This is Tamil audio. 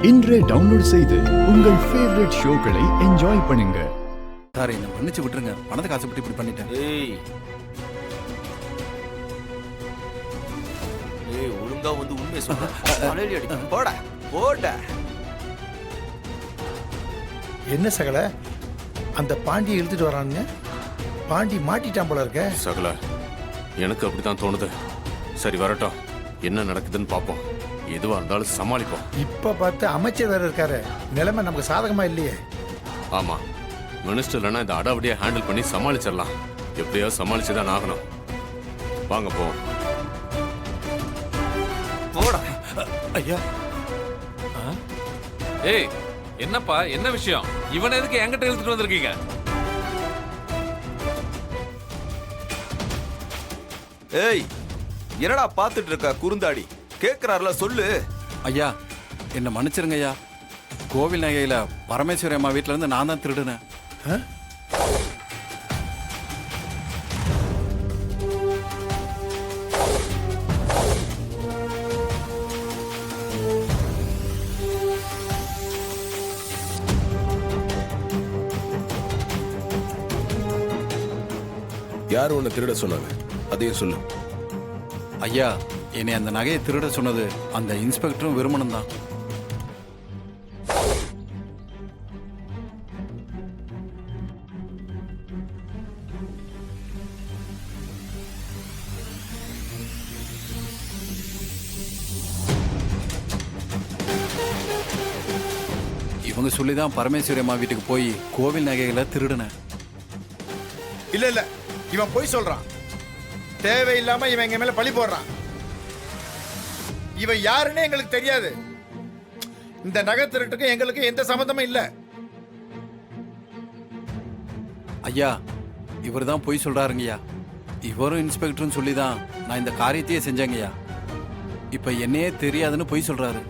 இன்றே டவுன்லோட் செய்து உங்கள் ஃபேவரட் ஷோக்களை என்ஜாய் பண்ணுங்க. சார் என்ன மன்னிச்சு விட்டுருங்க, பணத்தை காசுப்பட்டு இப்படி பண்ணிட்டேன். ஒழுங்கா வந்து உண்மையை சொல்ல. போட போட. என்ன சகல அந்த பாண்டியை இழுத்துட்டு வரானுங்க? பாண்டி மாட்டிட்டான் போல இருக்க. சகல எனக்கு அப்படித்தான் தோணுது. சரி வரட்டும், என்ன நடக்குதுன்னு பார்ப்போம். எதுவா இருந்தாலும் சமாளிப்போம். இப்ப பார்த்து அமைச்சர் வேற இருக்காரு, நிலைமை நமக்கு சாதகமா இல்லையே. ஆமா, மினிஸ்டர் இல்லைன்னா இந்த அடாவடியா ஹேண்டில் பண்ணி சமாளிச்சிடலாம். எப்படியாவது சமாளிச்சுதான் ஆகணும். வாங்க போவோம். போட. ஐயா ஏய் என்னப்பா, என்ன விஷயம்? இவன் எதுக்கு என்கிட்ட இழுத்துட்டு வந்திருக்கீங்க? ஏய் என்னடா பாத்துட்டு இருக்க குறுந்தாடி? கேக்குறாருல சொல்லு. ஐயா என்ன மன்னிச்சிருங்க ஐயா. கோவில் நகையில பரமேஸ்வரி அம்மா வீட்டுல இருந்து நான் தான் திருடுனேன். யார் உன்னை திருட சொன்னாங்க? அதையும் சொல்லு. ஐயா என்னை அந்த நகையை திருட சொன்னது அந்த இன்ஸ்பெக்டரும் விருமனும் தான். இவங்க சொல்லிதான் பரமேஸ்வரி அம்மா வீட்டுக்கு போய் கோவில் நகைகளை திருடுனேன். இல்ல இல்ல, இவன் போய் சொல்றான். தேவையில்லாம இவன் எங்க மேல பழி போடுறான். இவன் யாருன்னு எங்களுக்கு தெரியாது. இந்த நகை திருட்டுக்கு எங்களுக்கு எந்த சம்பந்தமும் இல்ல. ஐயா இவர் தான் போய் சொல்றாருங்கய்யா. இவரும் இன்ஸ்பெக்டர்னு சொல்லி தான் நான் இந்த காரியத்தையே செஞ்சேங்கய்யா. இப்ப என்னையே தெரியாதுன்னு போய் சொல்றாரு.